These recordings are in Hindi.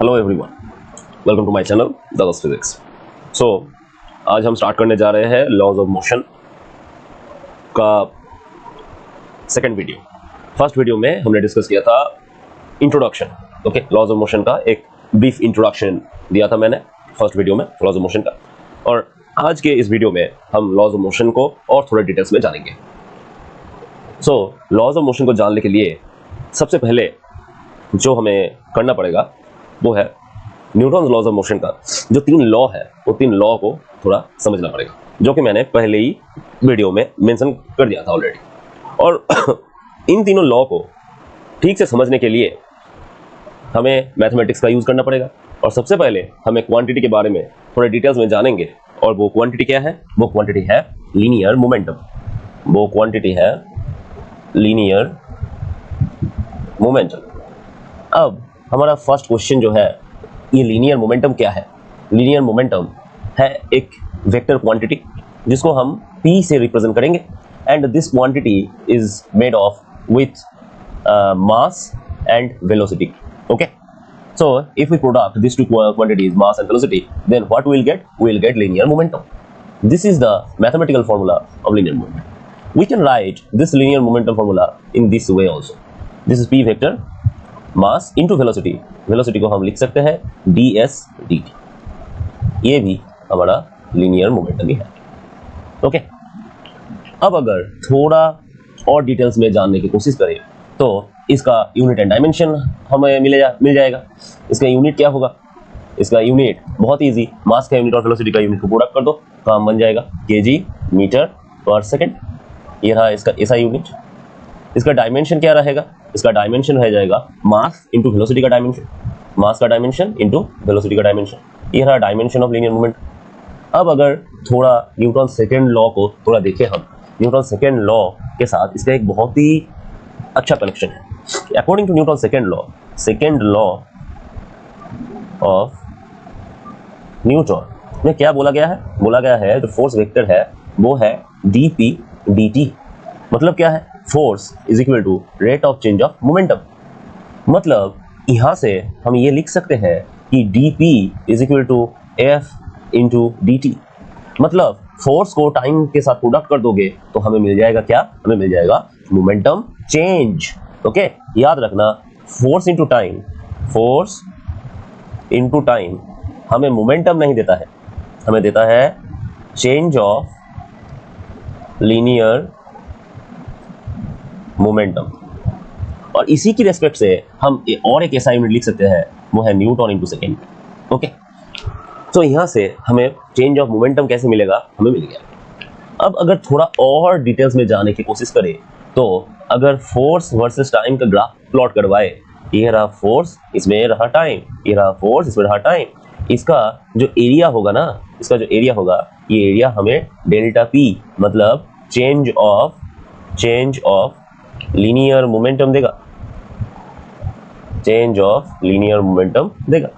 Hello everyone, welcome to my channel Dada's physics. So आज हम स्टार्ट करने जा रहे हैं लॉज ऑफ मोशन का सेकंड वीडियो। फर्स्ट वीडियो में हमने डिस्कस किया था introduction. Okay, laws of motion का एक ब्रीफ इंट्रोडक्शन दिया था मैंने फर्स्ट वीडियो में लॉज ऑफ मोशन का, और आज के इस वीडियो में हम लॉज ऑफ मोशन को और थोड़ा डिटेल्स में जानेंगे। सो लॉज ऑफ मोशन को जानने के लिए सबसे पहले जो हमें करना पड़ेगा वो है न्यूटन्स लॉज ऑफ मोशन का जो तीन लॉ है, वो तीन लॉ को थोड़ा समझना पड़ेगा, जो कि मैंने पहले ही वीडियो में मेंशन कर दिया था ऑलरेडी। और इन तीनों लॉ को ठीक से समझने के लिए हमें मैथमेटिक्स का यूज़ करना पड़ेगा। और सबसे पहले हमें क्वांटिटी के बारे में थोड़े डिटेल्स में जानेंगे, और वो क्वांटिटी क्या है? वो क्वांटिटी है लीनियर मोमेंटम। वो क्वांटिटी है लीनियर मोमेंटम। अब हमारा फर्स्ट क्वेश्चन जो है, ये लीनियर मोमेंटम क्या है? लीनियर मोमेंटम है एक वेक्टर क्वांटिटी जिसको हम p से रिप्रेजेंट करेंगे, and this quantity is made of with mass and velocity. Okay, so if we product these two quantities, mass and velocity, then what we will get? We will get linear momentum. This is the mathematical formula of linear momentum. We can write this linear momentum formula in this way also. This is p vector mass into velocity. velocity को हम लिख सकते हैं ds dt. ये भी हमारा linear momentum ही है। ओके, अब अगर थोड़ा और डिटेल्स में जानने की कोशिश करें तो इसका यूनिट एंड डायमेंशन हमें मिल जाएगा। इसका यूनिट क्या होगा? इसका यूनिट बहुत इजी, मास का यूनिट और वेलोसिटी का यूनिट को प्रोडक्ट कर दो, काम बन जाएगा kg मीटर पर सेकंड। ये रहा इसका ऐसा यूनिट। इसका डायमेंशन क्या रहेगा? इसका डायमेंशन रह जाएगा मास इंटू वेलोसिटी का डायमेंशन, मास का डायमेंशन इंटू वेलोसिटी का डायमेंशन। ये रहा डायमेंशन ऑफ लीनियर मोमेंट। अब अगर थोड़ा न्यूटन सेकेंड लॉ को थोड़ा देखें हम, न्यूटन सेकेंड लॉ के साथ इसका एक बहुत ही अच्छा कनेक्शन है। According to Newton second law of Newton में क्या बोला गया है? बोला गया है जो फोर्स वेक्टर है वो है dp dt। मतलब क्या है? Force is equal to rate of change of momentum. मतलब यहां से हम ये लिख सकते हैं कि dp is equal to f into dt। मतलब फोर्स को टाइम के साथ प्रोडक्ट कर दोगे तो हमें मिल जाएगा क्या? हमें मिल जाएगा मोमेंटम चेंज। ओके, याद रखना, फोर्स इंटू टाइम हमें मोमेंटम नहीं देता है, हमें देता है चेंज ऑफ लीनियर मोमेंटम। और इसी की रेस्पेक्ट से हम और एक ऐसा यूनिट लिख सकते हैं, वो है न्यूटन इंटू सेकेंड। ओके, तो यहाँ से हमें चेंज ऑफ मोमेंटम कैसे मिलेगा? हमें मिल गया। अब अगर थोड़ा और डिटेल्स में जाने की कोशिश करें तो अगर फोर्स वर्सेस टाइम का ग्राफ प्लॉट करवाए, ये रहा फोर्स, इसमें रहा टाइम, ये रहा फोर्स, इसमें रहा टाइम, इसका जो एरिया होगा ना, इसका जो एरिया होगा, ये एरिया हमें डेल्टा p मतलब चेंज ऑफ लीनियर मोमेंटम देगा, चेंज ऑफ लीनियर मोमेंटम देगा।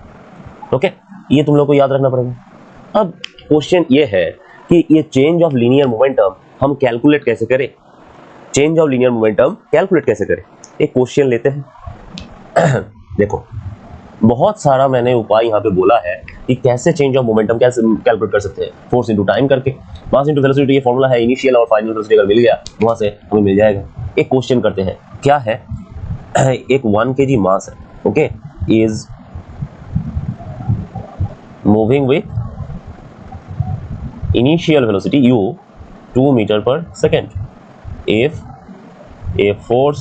ओके, ये तुम लोग को याद रखना पड़ेगा। अब क्वेश्चन ये है कि ये चेंज ऑफ लीनियर मोमेंटम हम कैलकुलेट कैसे करें? Change of linear momentum calculate कैसे करें? एक क्वेश्चन लेते हैं। देखो, बहुत सारा मैंने उपाय यहाँ पे बोला है कि कैसे चेंज ऑफ मोमेंटम कैसे कैलकुलेट कर सकते हैं। फोर्स इंटू टाइम करके, मास इंटू वेलोसिटी, ये फॉर्मूला है इनिशियल और फाइनल वेलोसिटी अगर मिल गया वहां से हमें मिल जाएगा। एक क्वेश्चन करते हैं, क्या है? एक 1 kg मास है, okay, is moving with initial velocity u 2 meter पर second. if a force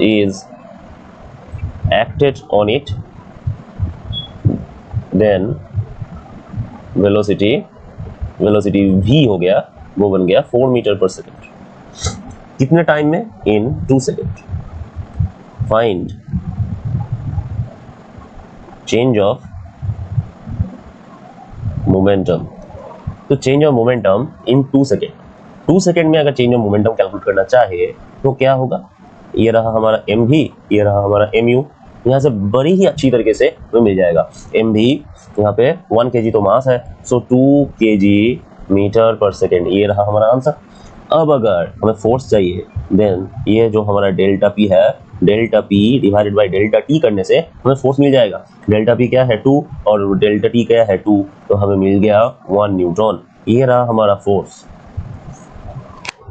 is acted on it, then velocity v हो गया, वो बन गया 4 मीटर पर सेकेंड। कितने टाइम में? in 2 second. Find change of momentum. तो change of momentum in 2 second. 2 second में अगर चेंज ऑफ मोमेंटम कैलकुलेट करना चाहे तो क्या होगा? ये रहा हमारा mv, ये रहा हमारा mu। यहाँ से बड़ी ही अच्छी तरीके से हमें मिल जाएगा। mv यहाँ पे 1 kg तो मास है, सो 2 kg मीटर पर सेकेंड, ये रहा हमारा आंसर। अब अगर हमें फोर्स चाहिए, देन ये जो हमारा डेल्टा p है delta P divided by delta T करने से हमें फोर्स मिल जाएगा। डेल्टा पी क्या है 2 और डेल्टा टी क्या है 2, तो हमें मिल गया 1 न्यूटन। ये रहा हमारा फोर्स।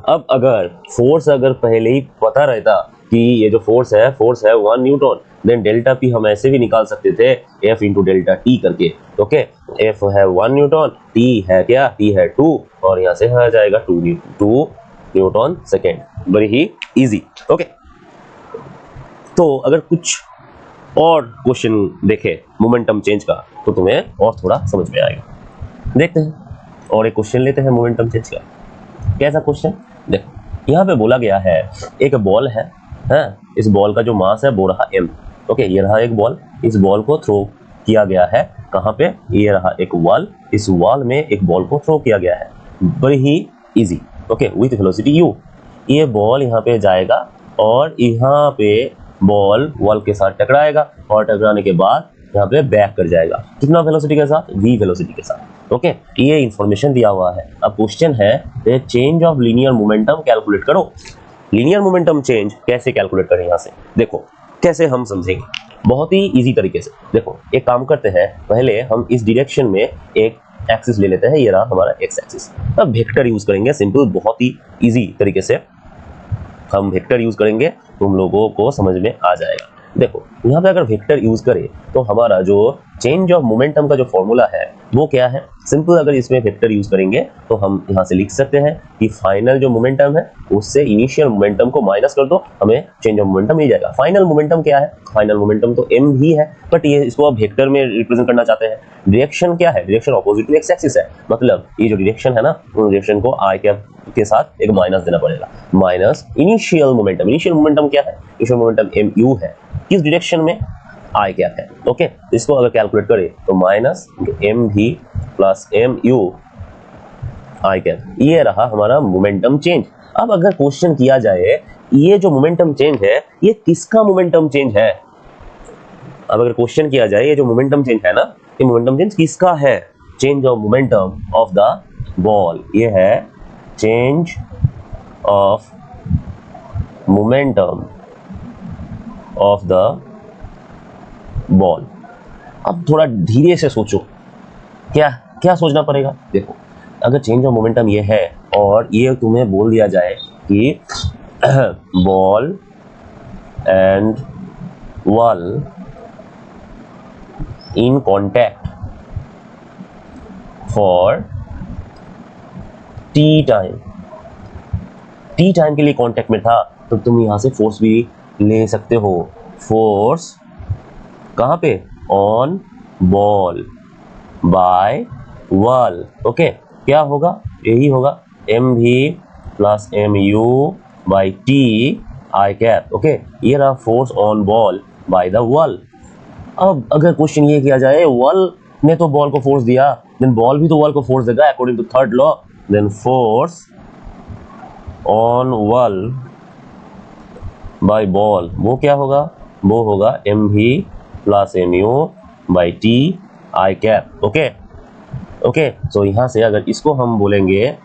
अब अगर फोर्स अगर पहले ही पता रहता कि ये जो फोर्स है 1 न्यूटन, देन डेल्टा पी हम ऐसे भी निकाल सकते थे एफ इंटू डेल्टा टी करके। ओके, एफ है 1 न्यूटन, टी है क्या, टी है 2, और यहाँ से आ जाएगा 2 न्यूटन सेकेंड। बड़ी ही इजी। ओके, तो अगर कुछ और क्वेश्चन देखे मोमेंटम चेंज का तो तुम्हें और थोड़ा समझ में आएगा। देखते हैं और एक क्वेश्चन लेते हैं मोमेंटम चेंज का। कैसा क्वेश्चन, देखो यहाँ पे बोला गया है एक बॉल है, इस बॉल का जो मास है वो रहा m। ओके, ये रहा एक बॉल, इस बॉल को थ्रो किया गया है कहाँ पे, ये रहा एक वॉल, इस वॉल में एक बॉल को थ्रो किया गया है। बड़ी ही easy. Okay, with velocity u। ये बॉल यहाँ पे जाएगा और यहाँ पे बॉल वॉल के साथ टकराएगा और टकराने के बाद यहाँ पे बैक कर जाएगा। कितना वेलोसिटी के साथ, v वेलोसिटी के साथ। ओके, ये इंफॉर्मेशन दिया हुआ है। अब क्वेश्चन है change of linear momentum calculate करो। लीनियर मोमेंटम चेंज कैसे कैलकुलेट करें, यहाँ से देखो कैसे हम समझेंगे, बहुत ही इजी तरीके से। देखो एक काम करते हैं, पहले हम इस डायरेक्शन में एक एक्सिस ले लेते हैं, ये रहा हमारा एक्स एक्सिस। अब वेक्टर यूज करेंगे, सिंपल, बहुत ही इजी तरीके से हम वेक्टर यूज करेंगे, तुम लोगों को समझ में आ जाएगा। देखो यहाँ पे अगर वेक्टर यूज करें तो हमारा जो चेंज ऑफ मोमेंटम का जो फॉर्मूला है वो क्या है, सिंपल, अगर इसमें वेक्टर यूज करेंगे तो हम यहाँ से लिख सकते हैं कि फाइनल जो मोमेंटम है उससे इनिशियल मोमेंटम को माइनस कर दो, हमें चेंज ऑफ मोमेंटम मिल जाएगा। फाइनल मोमेंटम क्या है, फाइनल मोमेंटम तो m ही है, बट ये इसको अब वेक्टर में रिप्रेजेंट करना चाहते हैं। डायरेक्शन क्या है, direction opposite to X axis है, मतलब ये जो डायरेक्शन है ना, उस डायरेक्शन को आई कैप के साथ एक माइनस देना पड़ेगा, minus initial momentum. Initial momentum क्या है, इनिशियल मोमेंटम mu है, किस डायरेक्शन में, आई कैप है। ओके, इसको अगर कैलकुलेट करें तो माइनस mv प्लस mu आई कैप, ये रहा हमारा मोमेंटम चेंज। अब अगर क्वेश्चन किया जाए ये जो मोमेंटम चेंज है ये किसका मोमेंटम चेंज है, अब अगर क्वेश्चन किया जाए ये जो मोमेंटम चेंज है ना, ये मोमेंटम चेंज किसका है, change of momentum of the ball, ये है change of momentum of the ball. अब थोड़ा धीरे से सोचो, क्या क्या सोचना पड़ेगा। देखो अगर चेंज ऑफ मोमेंटम ये है और ये तुम्हें बोल दिया जाए कि ball and wall in contact for T time, T time के लिए कॉन्टैक्ट में था, तो तुम यहां से फोर्स भी ले सकते हो। फोर्स कहां पे, on ball by wall. Okay, क्या होगा, यही होगा mv plus mu by T I cap. Okay, ये रहा force on ball by the wall. अब अगर क्वेश्चन ये किया जाए वॉल ने तो बॉल को फोर्स दिया, देन बॉल भी तो वॉल को फोर्स देगा according to third law, then force on wall by ball वो क्या होगा, वो होगा mv plus mu by T I cap. Okay okay, तो यहां से अगर इसको हम बोलेंगे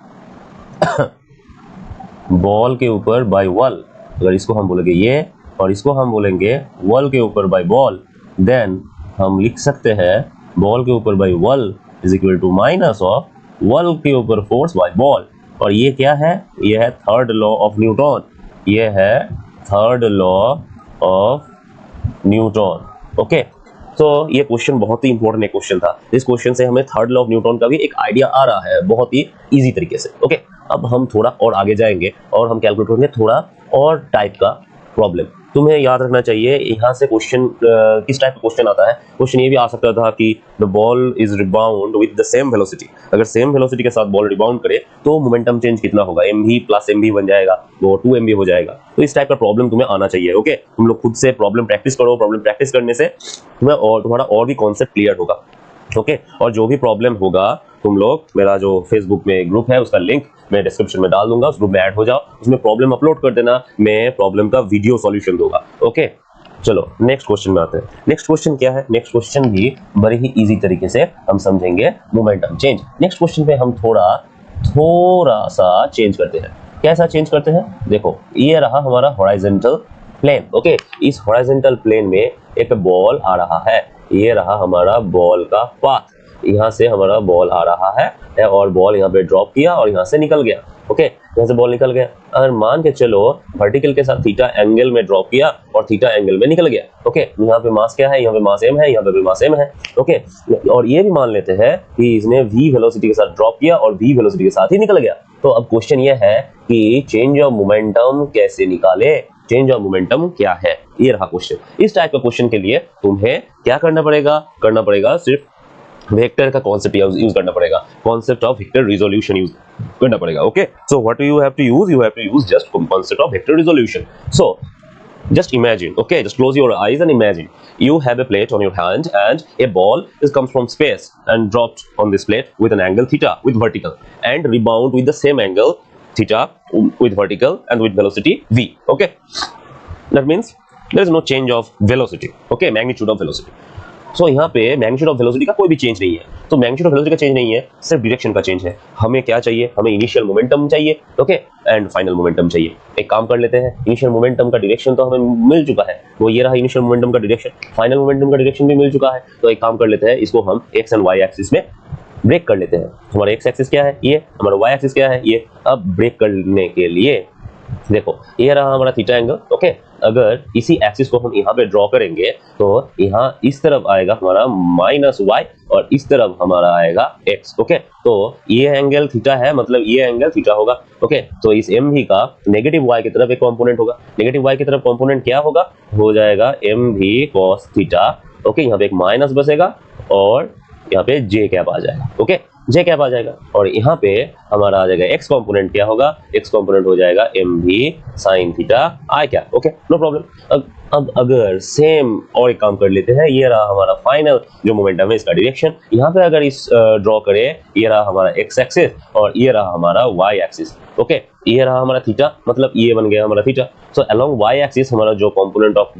बॉल के ऊपर बाय वॉल, अगर इसको हम बोलेंगे ये और इसको हम बोलेंगे वॉल के ऊपर बाय बॉल, देन हम लिख सकते हैं बॉल के ऊपर by wall is equal to minus of wall के ऊपर फोर्स बाय बॉल। और ये क्या है, ये है थर्ड लॉ ऑफ न्यूटन, ये है third law of Newton. Okay, तो ये क्वेश्चन बहुत ही इंपॉर्टेंट क्वेश्चन था। इस क्वेश्चन से हमें थर्ड लॉ ऑफ न्यूटन का भी एक आइडिया आ रहा है बहुत ही इजी तरीके से। ओके, अब हम थोड़ा और आगे जाएंगे और हम कैलकुलेट करेंगे थोड़ा और टाइप का प्रॉब्लम। तुम्हें याद रखना चाहिए यहाँ से क्वेश्चन किस टाइप का क्वेश्चन आता है। क्वेश्चन ये भी आ सकता था कि the ball is rebound with the same velocity, अगर सेम वेलोसिटी के साथ बॉल रिबाउंड करे तो मोमेंटम चेंज कितना होगा, mv प्लस mv बन जाएगा, वो 2mv हो जाएगा। तो इस टाइप का प्रॉब्लम तुम्हें आना चाहिए। ओके, तुम लोग खुद से प्रॉब्लम प्रैक्टिस करो, प्रॉब्लम प्रैक्टिस करने से तुम्हें और तुम्हारा और भी कॉन्सेप्ट क्लियर होगा। ओके, और जो भी प्रॉब्लम होगा तुम लोग, मेरा जो फेसबुक में ग्रुप है उसका लिंक मैं डिस्क्रिप्शन में डाल दूंगा, उस ग्रुप में ऐड हो जाओ, उसमें प्रॉब्लम अपलोड कर देना, मैं प्रॉब्लम का वीडियो सॉल्यूशन दूंगा। ओके, चलो नेक्स्ट क्वेश्चन में आते हैं। नेक्स्ट क्वेश्चन क्या है, नेक्स्ट क्वेश्चन भी बड़े ही इजी तरीके से हम समझेंगे मोमेंटम चेंज। नेक्स्ट क्वेश्चन पे हम थोड़ा सा चेंज करते हैं। कैसा चेंज करते हैं, देखो ये रहा हमारा हॉरिजॉन्टल प्लेन। ओके, इस हॉरिजॉन्टल प्लेन में एक बॉल आ रहा है, ये रहा हमारा बॉल का पाथ, यहाँ से हमारा बॉल आ रहा है और बॉल यहाँ पे ड्रॉप किया और यहाँ से निकल गया। ओके, यहाँ से बॉल निकल गया। अगर मान के चलो वर्टिकल के साथ थीटा एंगल में ड्रॉप किया और थीटा एंगल में निकल गया। ओके, यहाँ पे मास क्या है, यहाँ पे मास m है, यहाँ पे भी मास m है। ओके, और ये भी मान लेते हैं कि इसने v वेलोसिटी के साथ ड्रॉप किया और v वेलोसिटी के साथ ही निकल गया। तो अब क्वेश्चन ये है कि चेंज ऑफ मोमेंटम कैसे निकाले, चेंज ऑफ मोमेंटम क्या है, ये रहा क्वेश्चन। इस टाइप का क्वेश्चन के लिए तुम्हें क्या करना पड़ेगा सिर्फ वेक्टर का कॉन्सेप्ट यूज करना पड़ेगा, concept of vector resolution use करना पड़ेगा। Okay, so what you have to use just concept of vector resolution. So just imagine, okay, just close your eyes and imagine you have a plate on your hand and a ball comes from space and dropped on this plate with an angle theta with vertical and rebound with the same angle theta with vertical and with velocity v. Okay, that means there is no change of velocity, okay, magnitude of velocity. सो यहाँ पे मैग्नीट्यूड ऑफ वेलोसिटी का कोई भी चेंज नहीं है। तो मैग्नीट्यूड ऑफ वेलोसिटी का चेंज नहीं है, सिर्फ डायरेक्शन का चेंज है। हमें क्या चाहिए, हमें इनिशियल मोमेंटम चाहिए, ओके, एंड फाइनल मोमेंटम चाहिए। एक काम कर लेते हैं, इनिशियल मोमेंटम का डायरेक्शन तो हमें मिल चुका है, वो ये रहा इनिशियल मोमेंटम का डायरेक्शन, फाइनल मोमेंटम का डायरेक्शन भी मिल चुका है। तो एक काम कर लेते हैं, इसको हम एक्स एंड वाई एक्सिस में ब्रेक कर लेते हैं। हमारा एक्स एक्सिस क्या है, ये, हमारा वाई एक्सिस क्या है, ये। अब ब्रेक करने के लिए देखो, ये रहा हमारा थीटा एंगल। ओके, अगर इसी एक्सिस को हम यहाँ पे ड्रॉ करेंगे तो यहाँ इस तरफ आएगा हमारा माइनस वाई और इस तरफ हमारा आएगा एक्स। ओके, तो ये एंगल थीटा है, मतलब ये एंगल थीटा होगा। ओके, तो इस एम भी का नेगेटिव वाई की तरफ एक कंपोनेंट होगा। नेगेटिव वाई की तरफ कंपोनेंट क्या होगा, हो जाएगा एम भी कॉस थीटा। ओके, यहाँ पे एक माइनस बसेगा और यहाँ पे जे कैप आ जाएगा। ओके, जे कैप आ जाएगा और यहाँ पे हमारा आ जाएगा एक्स कंपोनेंट क्या होगा, एक्स कंपोनेंट हो जाएगा एम भी sine theta I cap. Okay, no problem. अब अगर सेम और एक काम कर लेते हैं, ये रहा हमारा फाइनल जो मोमेंटम है, इसका डायरेक्शन यहाँ पे अगर इस ड्रॉ करें, ये रहा हमारा एक्स एक्सिस और ये रहा हमारा वाई एक्सिस। ओके, ये रहा हमारा थीटा, मतलब ये बन गया हमारा theta. So along Y axis हमारा जो कंपोनेंट ऑफ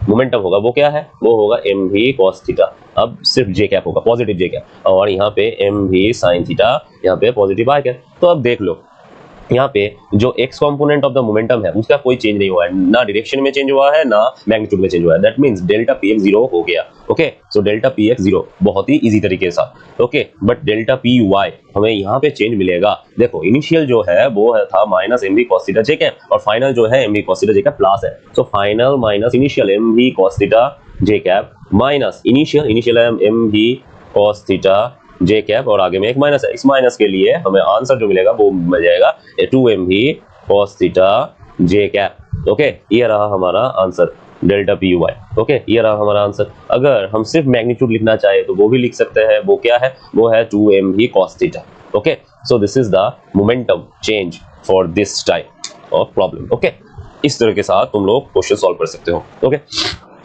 मोमेंटम होगा वो क्या है, वो होगा एम भी कॉस थीटा। अब सिर्फ जे कैप होगा, पॉजिटिव जे कैप, और यहाँ पे एम भी साइन थीटा, यहाँ पे पॉजिटिव आई कैप। तो अब देख लो, यहाँ पे जो x component of the momentum है उसका कोई चेंज नहीं हुआ है, ना डायरेक्शन में चेंज हुआ है ना मैग्नीट्यूड में चेंज हुआ है। That means delta P X 0 हो गया। Okay, so delta P X 0 बहुत ही इजी तरीके के साथ। Okay, but delta P Y हमें यहाँ पे चेंज मिलेगा। देखो, इनिशियल जो है वो है था minus M B cos theta J cap और फाइनल जो है M B cos theta J cap plus है। So final minus initial M B cos theta J cap minus initial M B cos theta J cap और आगे में एक माइनस है। इस माइनस के लिए हमें आंसर जो मिलेगा वो मिल जाएगा 2mv cos theta J cap. Okay, ये रहा हमारा answer delta P Y. Okay, ये रहा हमारा आंसर। अगर हम सिर्फ मैग्नीट्यूड लिखना चाहे तो वो भी लिख सकते हैं, वो क्या है, वो है 2mv cos theta. Okay, so this is the momentum change for this type of problem. Okay, इस तरह के साथ तुम लोग क्वेश्चन सॉल्व कर सकते हो। ओके,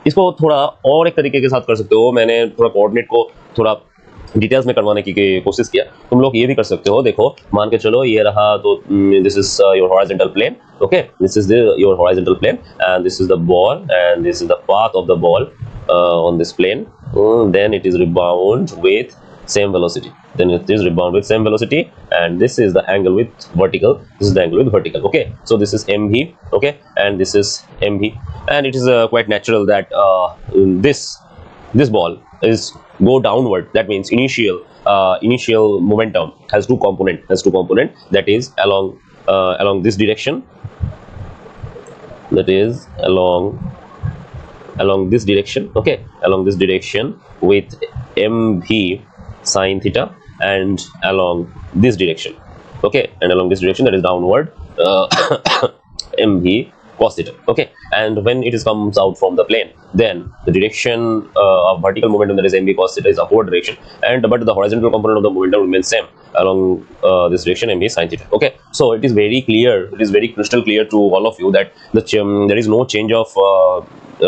इसको थोड़ा और एक तरीके के साथ कर सकते हो। मैंने थोड़ा कोऑर्डिनेट को थोड़ा डिटेल्स में करवाने की कोशिश किया, तुम लोग ये भी कर सकते हो। देखो, मान के चलो ये रहा, तो this is your horizontal plane. Okay, this is your horizontal plane and this is the ball and this is the path of the ball on this plane. Then it is rebound with same velocity, then it is rebound with same velocity, and this is the angle with vertical, this is the angle with vertical. Okay, so this is mv, okay, and this is mv, and it is quite natural that this ball is go downward. That means initial momentum has two component, that is along this direction, that is along this direction. Okay, along this direction with mv sin theta, and along this direction. Okay, and along this direction, that is downward, mv cos theta. Okay, and when it is comes out from the plane, then the direction of vertical momentum, that is mv cos theta, is upward direction, and but the horizontal component of the momentum remains same along this direction, mv sin theta. Okay, so it is very clear, it is very crystal clear to all of you that there is no change of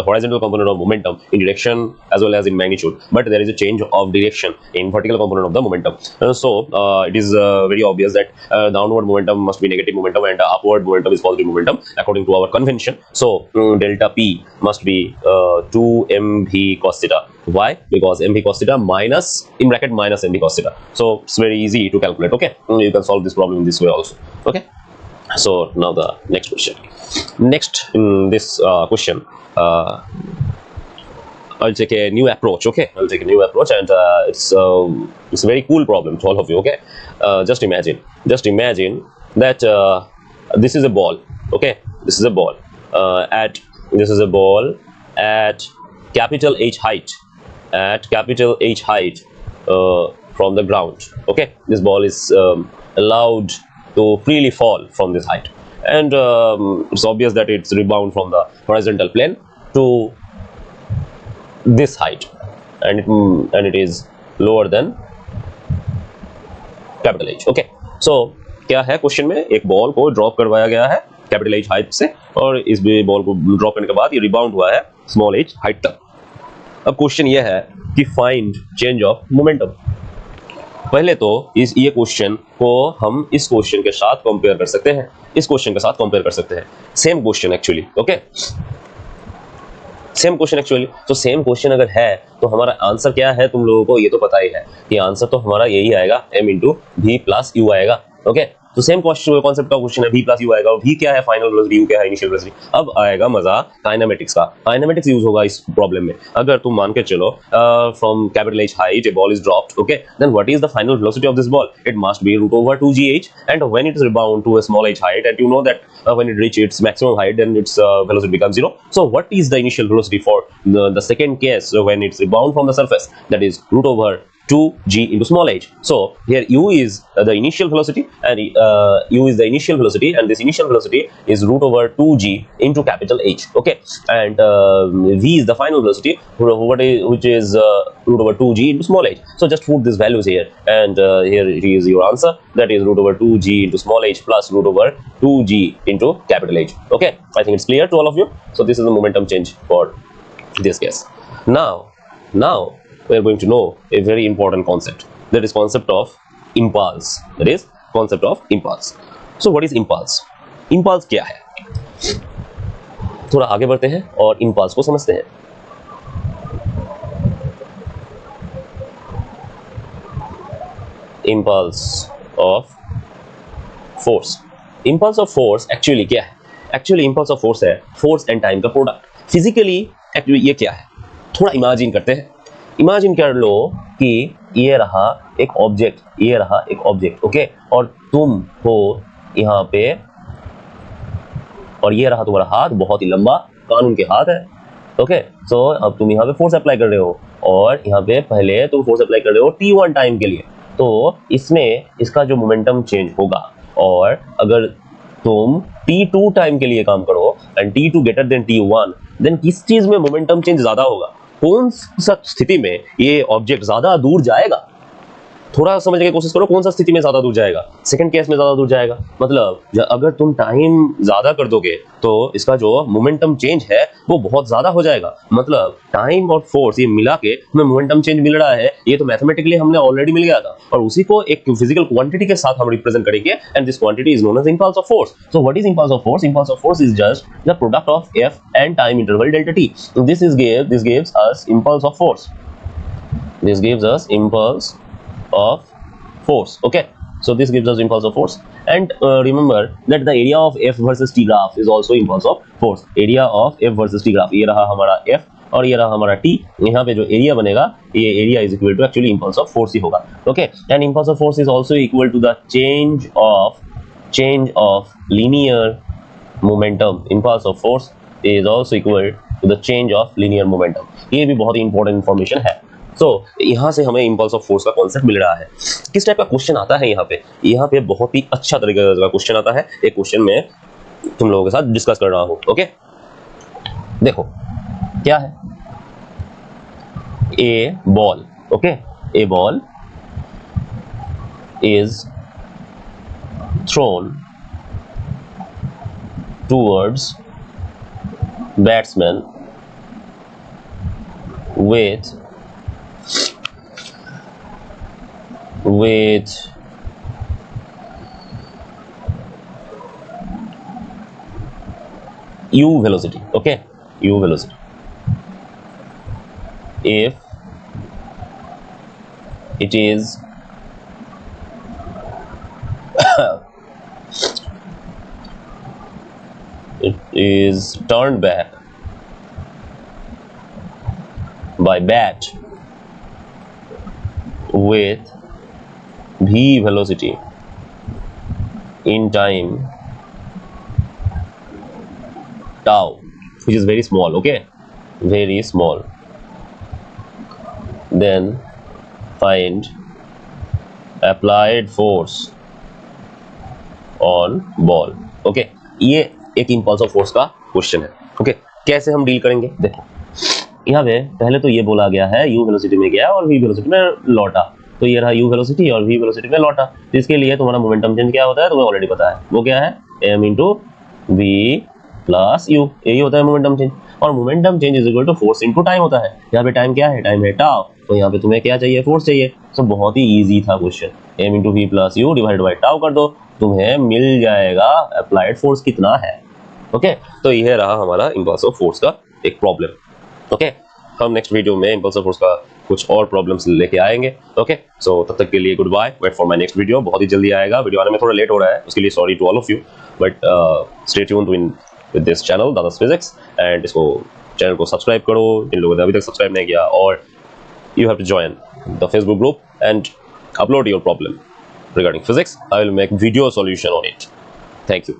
horizontal component of momentum in direction as well as in magnitude, but there is a change of direction in vertical component of the momentum. So it is very obvious that downward momentum must be negative momentum and upward momentum is positive momentum according to our convention. So delta p must be 2mv cos theta. Why? Because mv cos theta minus, in bracket, minus mv cos theta. So it's very easy to calculate. Okay, you can solve this problem in this way also. Okay, So now the next question. Next in this question, I'll take a new approach. Okay, I'll take a new approach, and it's a very cool problem to all of you. Okay, just imagine that this is a ball. Okay, this is a ball at capital H height, from the ground. Okay, this ball is allowed to freely fall from this height, and it's obvious that it's rebound from the horizontal plane to this height, and it is lower than capital H. Okay, so क्या है क्वेश्चन में, एक बॉल को ड्रॉप करवाया गया है कैपिटल H हाइट से, और इस बॉल को ड्रॉप करने के बाद ये रिबाउंड हुआ है स्मॉल h हाइट तक। अब क्वेश्चन ये है कि फाइंड चेंज ऑफ मोमेंटम। पहले तो ये क्वेश्चन को हम इस क्वेश्चन के साथ कंपेयर कर सकते हैं, इस क्वेश्चन के साथ कंपेयर कर सकते हैं। Same question actually, okay, same question actually. तो सेम क्वेश्चन अगर है तो हमारा आंसर क्या है, तुम लोगों को ये तो पता ही है कि आंसर तो हमारा यही आएगा, m into v plus you आएगा। ओके, तो सेम कॉन्सेप्ट का क्वेश्चन है, v प्लस यू आएगा, और v क्या है फाइनल वेलोसिटी, u क्या है इनिशियल वेलोसिटी। अब आएगा मजा काइनेमेटिक्स का, काइनेमेटिक्स यूज होगा इस प्रॉब्लम में। अगर तुम मान के चलो from capital H height a ball is dropped, okay, then what is the final velocity of this ball? It must be √2gh, and when it is rebound to a small h height, and you know that when it reaches its maximum height, then its velocity becomes 0. So what is the initial velocity for the second case when it's rebound from the surface? That is √2g into small h. So here u is the initial velocity, and u is the initial velocity, and this initial velocity is √2g into capital H. Okay, and v is the final velocity, which is √2g into small h. So just put these values here, and here is your answer. That is √2g into small h plus √2g into capital H. Okay, I think it's clear to all of you. So this is the momentum change for this case. Now we are going to know a very important concept, that is concept of impulse. That is concept of impulse. So what is impulse? Impulse क्या है? थोड़ा आगे बढ़ते हैं और impulse को समझते हैं। Impulse of force. Impulse of force actually क्या है? Actually impulse of force है force and time का प्रोडक्ट। फिजिकली एक्चुअली ये क्या है, थोड़ा इमेजिन करते हैं। इमेजिन कर लो कि ये रहा एक ऑब्जेक्ट, ये रहा एक ऑब्जेक्ट, ओके, और तुम हो यहाँ पे, और ये रहा तुम्हारा हाथ, बहुत ही लंबा कानून के हाथ है। ओके, सो अब तुम यहाँ पे फोर्स अप्लाई कर रहे हो, और यहाँ पे पहले तुम फोर्स अप्लाई कर रहे हो t1 टाइम के लिए, तो इसमें इसका जो मोमेंटम चेंज होगा, और अगर तुम t2 टाइम के लिए काम करो and t2 greater than t1, then किस चीज में मोमेंटम चेंज ज्यादा होगा? कौन सा स्थिति में ये ऑब्जेक्ट ज्यादा दूर जाएगा? थोड़ा समझने की कोशिश करो, कौन सा स्थिति में ज्यादा दूर जाएगा? सेकंड केस में ज्यादा दूर जाएगा। मतलब अगर तुम टाइम ज्यादा कर दोगे तो इसका जो मोमेंटम चेंज है वो बहुत ज्यादा हो जाएगा। मतलब टाइम और फोर्स ये मिला के हमें मोमेंटम चेंज मिल रहा है, ये तो मैथमेटिकली हमने ऑलरेडी मिल गया था, और उसी को एक फिजिकल क्वांटिटी के साथ हम रिप्रेजेंट करेंगे, and this quantity is known as impulse of force. So what is impulse of force? Impulse of force is just the product of f and time interval delta t. This gives us impulse of force. This gives us impulse of force. Okay, so this gives us impulse of force, and remember that the area of f versus t graph is also impulse of force. Area of f versus t graph, ये रहा हमारा f और ये रहा हमारा t। यहाँ पे जो एरिया बनेगा, ये area is equal to actually impulse of force ही होगा। Okay, and impulse of force is also equal to the change of linear momentum. Impulse of force is also equal to the change of linear momentum. ये भी बहुत ही इंपॉर्टेंट इंफॉर्मेशन है। तो यहाँ से हमें इंपल्स ऑफ फोर्स का कॉन्सेप्ट मिल रहा है। किस टाइप का क्वेश्चन आता है यहाँ पे बहुत ही अच्छा तरीके का क्वेश्चन आता है। एक क्वेश्चन में तुम लोगों के साथ डिस्कस कर रहा हूँ। ओके, देखो क्या है, a ball, okay, a ball is thrown towards batsman with u velocity. Okay, u velocity. If it is is turned back by bat with v velocity in time tau, which is very small, okay, very small, then find applied force on ball. okay, ये एक इम्पल्स ऑफ फोर्स का क्वेश्चन है. ओके, कैसे हम डील करेंगे, देखो यहाँ पे पहले तो ये बोला गया है u वेलोसिटी में गया और v वेलोसिटी में लौटा, तो ये रहा u वेलोसिटी और v वेलोसिटी में लौटा. तो इसके लिए तुम्हारा मोमेंटम चेंज क्या होता है तुम्हें ऑलरेडी पता है, वो क्या है m into v plus u, यही होता है मोमेंटम चेंज. और momentum change is equal to force into time होता है. यहाँ पे टाइम क्या है, टाइम है टाउ, तो यहाँ पे तुम्हें क्या चाहिए, फोर्स चाहिए. तो बहुत ही इजी था question, m into V plus U divide by tau कर दो, तुम्हें मिल जाएगा अप्लाइड फोर्स कितना है. ओके, तो यह रहा हमारा इम्पल्स ऑफ फोर्स का एक प्रॉब्लम. ओके, हम नेक्स्ट वीडियो में इम्पल्स ऑफ फोर्स का कुछ और प्रॉब्लम्स लेके आएंगे. ओके, सो तब तक के लिए good bye, wait for my next video. बहुत ही जल्दी आएगा, वीडियो आने में थोड़ा लेट हो रहा है, उसके लिए sorry to all of you, but stay tuned with this channel Dada's physics, and इसको चैनल को सब्सक्राइब करो जिन लोगों ने अभी तक सब्सक्राइब नहीं किया, और you have to join the Facebook group and upload your problem regarding physics. I will make video solution on it. Thank you.